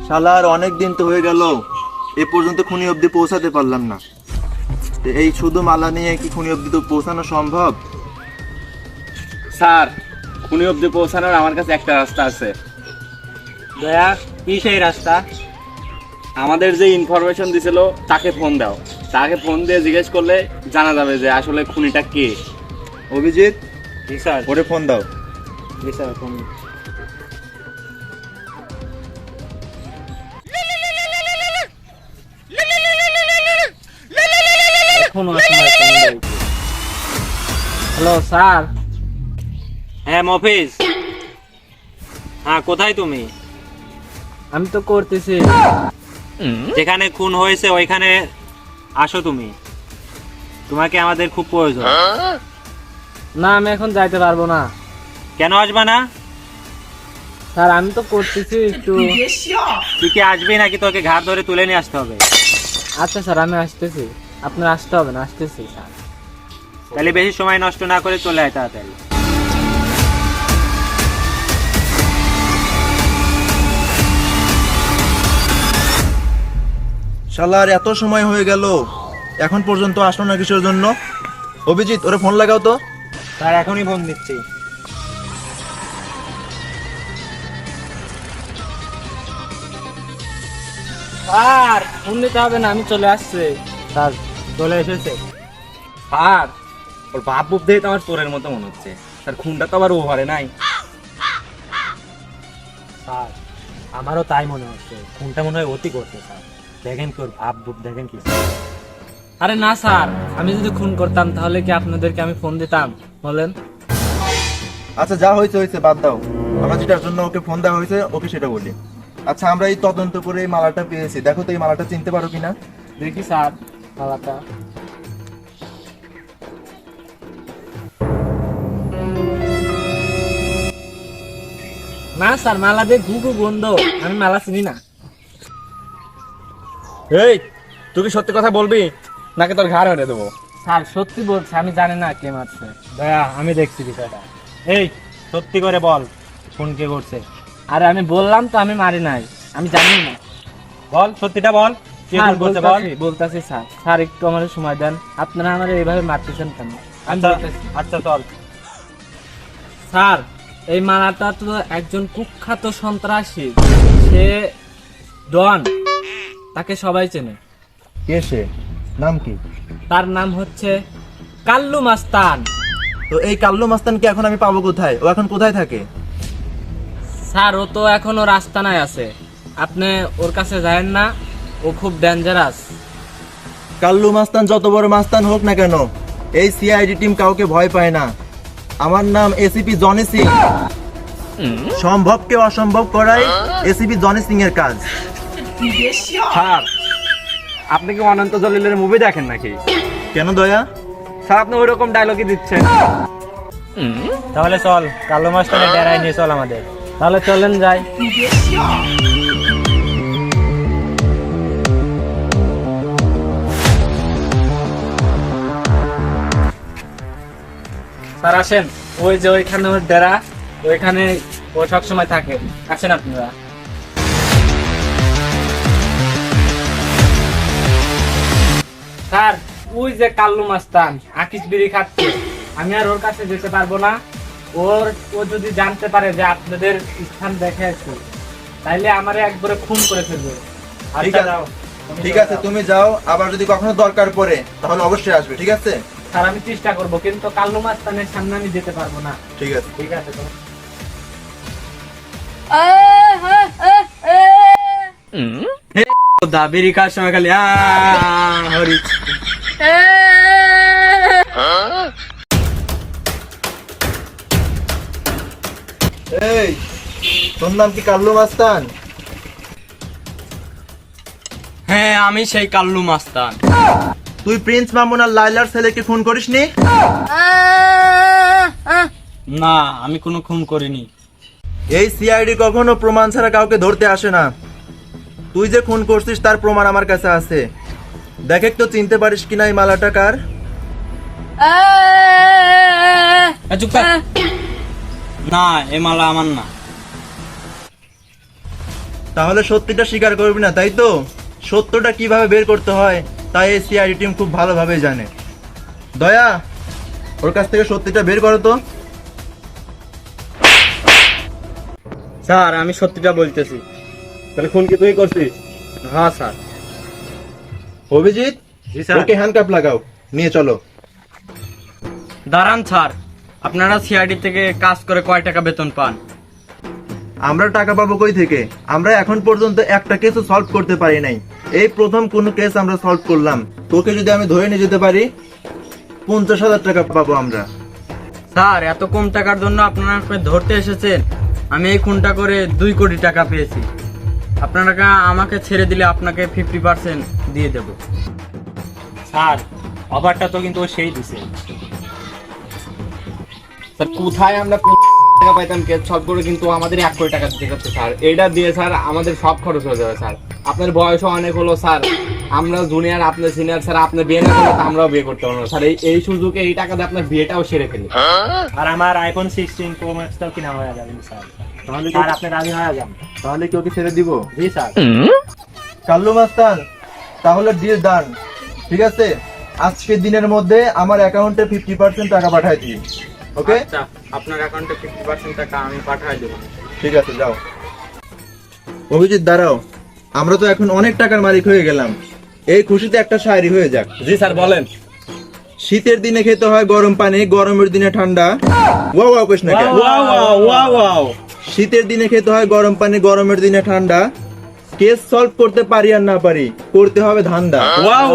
শালার অনেক দিন তো হয়ে গেল, এ পর্যন্ত খুনি অবধি পৌঁছাতে পারলাম না। এই শুধু মালা নিয়ে কি খুনি অবধি তো পৌঁছানো সম্ভব? স্যার, খুনি অবধি পৌঁছানোর আমার কাছে একটা রাস্তা আছে। দয়া, কি সেই রাস্তা? আমাদের যে ইনফরমেশন দিছিল তাকে ফোন দাও, তাকে ফোন দিয়ে জিজ্ঞেস করলে জানা যাবে যে আসলে খুনিটা কে। অভিজিৎ, জি স্যার। ওরে ফোন দাও। জি স্যার, ফোন। Hello sir. হ্যাঁ মফিজ, হ্যাঁ কোথায় তুমি? আমি তো করতেছি। যেখানে খুন হয়েছে ওইখানে আসো তুমি, তোমাকে আমাদের খুব প্রয়োজন। না, আমি এখন যাইতে পারবো না। কেন আসবা না? স্যার আমি তো করতেছি একটু। তুই কি আসবি নাকি তোকে ঘাট ধরে তুলে নিয়ে আসতে হবে? আচ্ছা স্যার, আমি আসতেছি। আপনার আসতে হবে না, আসতেছি স্যার। তাহলে বেশি সময় নষ্ট না করে চলে আয় তাড়াতাড়ি। শালার এত সময় হয়ে গেল, এখন পর্যন্ত আসলো না কিসের জন্য? অভিজিৎ, ওরে ফোন লাগাও তো। স্যার এখনই ফোন দিচ্ছি। স্যার ফোন দিতে হবে না, আমি চলে আসছি। স্যার চলে এসেছে। স্যার ওর বাপ বুপ দিয়ে তো আমার চোরের মতো মনে হচ্ছে। স্যার খুনটা তো আবার ওভারে নাই। স্যার আমারও তাই মনে হচ্ছে, ফোনটা মনে হয় অতি করছে। স্যার দেখেন কি ওর বাপ বুপ দেখেন কি। আরে না স্যার, আমি যদি খুন করতাম তাহলে কি আপনাদেরকে আমি ফোন দিতাম বলেন? আচ্ছা, যা হয়েছে হয়েছে, বাদ দাও। আমরা যেটার জন্য ওকে ফোন দেওয়া হয়েছে ওকে সেটা বলি। আচ্ছা, আমরা এই তদন্ত করে এই মালাটা পেয়েছি, দেখো তো এই মালাটা চিনতে পারো কিনা। দেখি স্যার মালাটা। না স্যার, মালা দিয়ে ঘুঘু বন্ধ, আমি মালা চিনি না। এই, তুই কি সত্যি কথা বলবি নাকি তোর ঘাড় মেরে দেবো? স্যার সত্যি বলছে, আমি জানি না কে মারছে। দয়া, আমি দেখছি বিষয়টা। এই সত্যি করে বল, খুন কে করছে? আরে আমি বললাম তো আমি মারি নাই, আমি জানি না। বল সত্যিটা বল, কে স্যার খুন করছে বল। বলতাছি স্যার। স্যার একটু আমার সময় দেন, আপনারা আমার এইভাবে মারতেছেন কেন? আমি আচ্ছা বলতেছি। আচ্ছা চল। স্যার এই মালাটা তো একজন কুখ্যাত সন্ত্রাসী, সে ডন, তাকে সবাই চেনে। কে সে? নাম কি? তার নাম হচ্ছে কাল্লু মাস্তান। তো এই কাল্লু মাস্তানকে এখন আমি পাবো কোথায়? ও এখন কোথায় থাকে? স্যার ও তো এখনো রাস্তানায় আছে, আপনি ওর কাছে যায়েন না, ও খুব ডেঞ্জারাস। কাল্লু মাস্তান যত বড় মাস্তান হোক না কেন, এই সিআইডি টিম কাউকে ভয় পায় না। আমার নাম এসিপি জনি সিং। সম্ভবকে অসম্ভব করাই এসিপি জনি সিং এর কাজ। স্যার, আপনি কি অনন্ত জলিলের মুভি দেখেন নাকি? কেন দয়া? স্যার আপনি ওই রকম ডায়লগই দিচ্ছেন। তাহলে চল, কালো মাস্টারের ডেরায় নিয়ে চল আমাদের। তাহলে চলেন যাই। স্যার আসেন, ওই যে ওইখানে ওর ডেরা, ওইখানে ও সবসময় থাকে। আসেন আপনারা। স্যার ওই যে কাল্লু মাস্তান আকিস বিড়ি খাচ্ছে, আমি আর ওর কাছে যেতে পারবো না। ও যদি জানতে পারে যে আপনাদের স্থান দেখে আছি, তাইলে আমারে একবারে খুন করে ফেলবে। ঠিক আছে, ঠিক আছে, তুমি যাও। আবার যদি কখনো দরকার পড়ে তাহলে অবশ্যই আসবে, ঠিক আছে? স্যার আমি চেষ্টা করবো, কিন্তু কাল্লু মাস্তানের সামনে আমি যেতে পারবো না। ঠিক আছে। ঠিক আছে তো। দাবির কাজ সময় খালি হরি। এই, তোর নাম কি কাল্লু মাস্তান? হ্যাঁ, আমি সেই কাল্লু মাস্তান। তুই প্রিন্স মামুন আর লাইলার ছেলেকে খুন করিসনি? না, আমি কোনো খুন করিনি। এই সিআইডি কখনো প্রমাণ ছাড়া কাউকে ধরতে আসে না। তুই যে খুন করছিস তার প্রমাণ আমার কাছে আছে। দেখ একটু চিনতে পারিস কিনা এই মালাটা কার? চুপ কর। না, এ মালা আমার না। তাহলে সত্যিটা স্বীকার করবি না, তাই তো? সত্যটা কিভাবে বের করতে হয় তাই এই সিআইডি টিম খুব ভালোভাবে জানে। দয়া, ওর কাছ থেকে সত্যিটা বের করো তো। স্যার আমি সত্যিটা বলতেছি। তাহলে খুন কি তুই করছিস? হ্যাঁ স্যার। অভিজিৎ, জি স্যার। ওকে হ্যান্ডকাপ লাগাও, নিয়ে চলো। দাঁড়ান স্যার, আপনারা সিআইডি থেকে কাজ করে কয় টাকা বেতন পান? আমরা টাকা পাবো কই থেকে? আমরা এখন পর্যন্ত একটা কেসও সলভ করতে পারি নাই। এই প্রথম কোনো কেস আমরা সলভ করলাম। তোকে যদি আমি ধরে নিয়ে যেতে পারি 50,000 টাকা পাবো আমরা। স্যার এত কম টাকার জন্য আপনারা আমাকে ধরতে এসেছেন? আমি এই খুনটা করে 2 কোটি টাকা পেয়েছি। আপনারা আমাকে ছেড়ে দিলে আপনাকে 50% দিয়ে দেব। স্যার অফারটা তো কিন্তু ও সেই দিছে। স্যার কোথায় আমরা টাকা পাইতাম কেস সলভ করে, কিন্তু আমাদের 1 কোটি টাকা দিতে হচ্ছে স্যার। এটা দিয়ে স্যার আমাদের সব খরচ হয়ে যাবে স্যার। আপনার বয়সও অনেক হলো স্যার, আমরা জুনিয়র আপনি সিনিয়র স্যার। আপনি বিয়ে না করলে তো আমরাও বিয়ে করতে পারবো না স্যার। এই সুযোগে এই টাকা দিয়ে আপনার বিয়েটাও সেরে ফেলি। আর আমার আইফোন 16 প্রো ম্যাক্সটাও কিনা হয়ে যাবে স্যার। তাহলে স্যার আপনি রাজি হয়ে যান। তাহলে কি ওকে ছেড়ে দিব? জি স্যার। কাল্লু মাস্তান, তাহলে ডিল ডান। ঠিক আছে, আজকের দিনের মধ্যে আমার অ্যাকাউন্টে 50% টাকা পাঠাই দিই। ওকে? আচ্ছা, আপনার অ্যাকাউন্টে 50% টাকা আমি পাঠিয়ে দেব। ঠিক আছে, যাও। অভিজিৎ দাঁড়াও, আমরা তো এখন অনেক টাকার মালিক হয়ে গেলাম। এই খুশিতে একটা শায়রি হয়ে যাক। জি স্যার বলেন। শীতের দিনে খেতে হয় গরম পানি, গরমের দিনে ঠান্ডা। ওয়াও ওয়াও কৃষ্ণ কে? ওয়াও। শীতের দিনে খেতে হয় গরম পানি, গরমের দিনে ঠান্ডা। কেস সলভ করতে পারি আর না পারি, করতে হবে ধান্দা। ওয়াও।